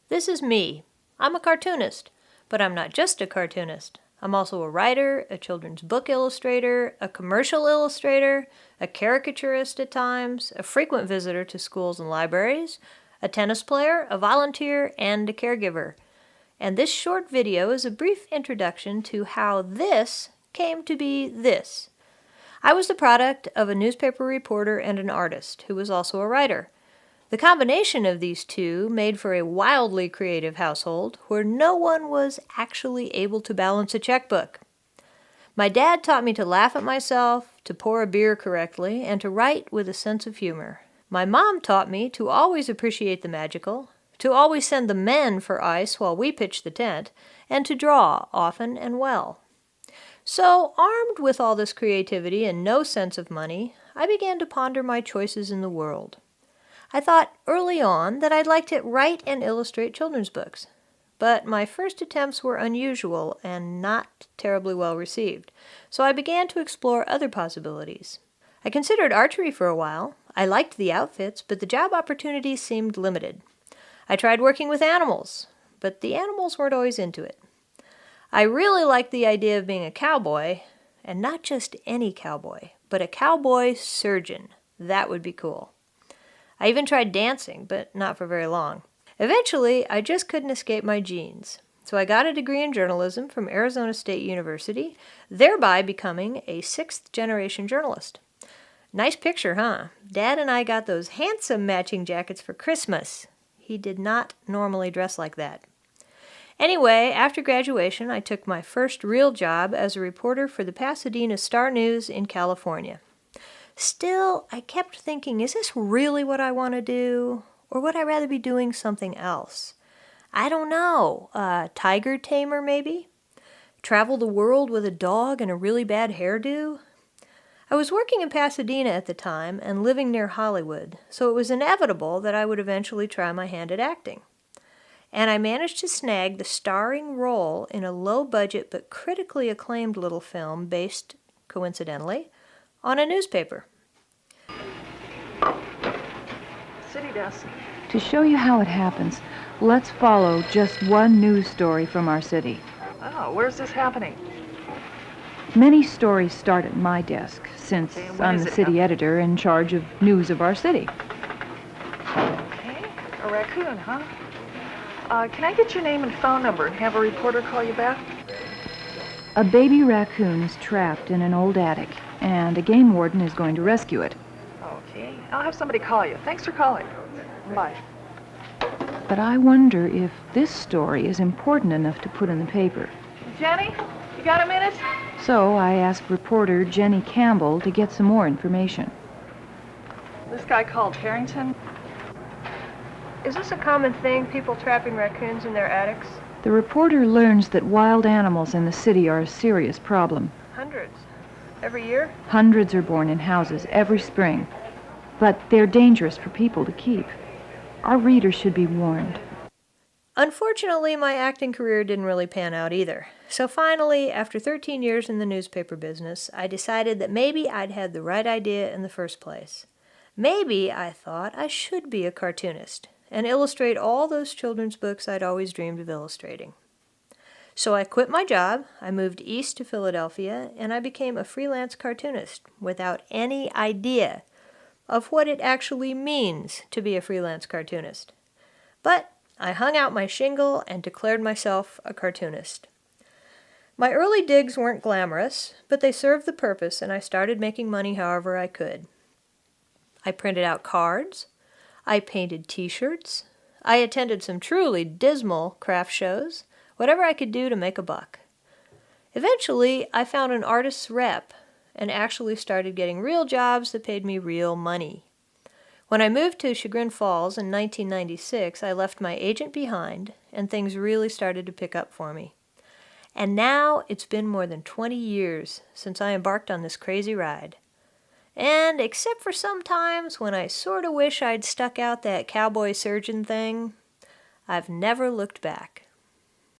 This is me. I'm a cartoonist, but I'm not just a cartoonist. I'm also a writer, a children's book illustrator, a commercial illustrator, a caricaturist at times, a frequent visitor to schools and libraries, a tennis player, a volunteer, and a caregiver. And this short video is a brief introduction to how this came to be this. I was the product of a newspaper reporter and an artist who was also a writer. The combination of these two made for a wildly creative household where no one was actually able to balance a checkbook. My dad taught me to laugh at myself, to pour a beer correctly, and to write with a sense of humor. My mom taught me to always appreciate the magical, to always send the men for ice while we pitched the tent, and to draw often and well. So, armed with all this creativity and no sense of money, I began to ponder my choices in the world. I thought early on that I'd like to write and illustrate children's books, but my first attempts were unusual and not terribly well received, so I began to explore other possibilities. I considered archery for a while. I liked the outfits, but the job opportunities seemed limited. I tried working with animals, but the animals weren't always into it. I really liked the idea of being a cowboy, and not just any cowboy, but a cowboy surgeon. That would be cool. I even tried dancing, but not for very long. Eventually, I just couldn't escape my genes, so I got a degree in journalism from Arizona State University, thereby becoming a sixth-generation journalist. Nice picture, huh? Dad and I got those handsome matching jackets for Christmas. He did not normally dress like that. Anyway, after graduation, I took my first real job as a reporter for the Pasadena Star-News in California. Still, I kept thinking, is this really what I want to do? Or would I rather be doing something else? I don't know. Tiger tamer, maybe? Travel the world with a dog and a really bad hairdo? I was working in Pasadena at the time and living near Hollywood, so it was inevitable that I would eventually try my hand at acting. And I managed to snag the starring role in a low-budget but critically acclaimed little film based, coincidentally, on a newspaper. City desk. To show you how it happens, let's follow just one news story from our city. Oh, where's this happening? Many stories start at my desk, since Okay, when I'm is the it city happening? editor in charge of news of our city. Okay, a raccoon, huh? Can I get your name and phone number and have a reporter call you back? A baby raccoon is trapped in an old attic, and a game warden is going to rescue it. Okay, I'll have somebody call you. Thanks for calling. Bye. But I wonder if this story is important enough to put in the paper. Jenny, you got a minute? So I asked reporter Jenny Campbell to get some more information. This guy called Harrington. Is this a common thing, people trapping raccoons in their attics? The reporter learns that wild animals in the city are a serious problem. Hundreds. Every year? Hundreds are born in houses every spring, but they're dangerous for people to keep. Our readers should be warned. Unfortunately, my acting career didn't really pan out either. So finally, after 13 years in the newspaper business, I decided that maybe I'd had the right idea in the first place. Maybe, I thought, I should be a cartoonist and illustrate all those children's books I'd always dreamed of illustrating. So I quit my job, I moved east to Philadelphia, and I became a freelance cartoonist without any idea of what it actually means to be a freelance cartoonist. But I hung out my shingle and declared myself a cartoonist. My early digs weren't glamorous, but they served the purpose, and I started making money however I could. I printed out cards, I painted t-shirts, I attended some truly dismal craft shows, whatever I could do to make a buck. Eventually, I found an artist's rep and actually started getting real jobs that paid me real money. When I moved to Chagrin Falls in 1996, I left my agent behind, and things really started to pick up for me. And now it's been more than 20 years since I embarked on this crazy ride. And except for some times when I sort of wish I'd stuck out that cowboy surgeon thing, I've never looked back.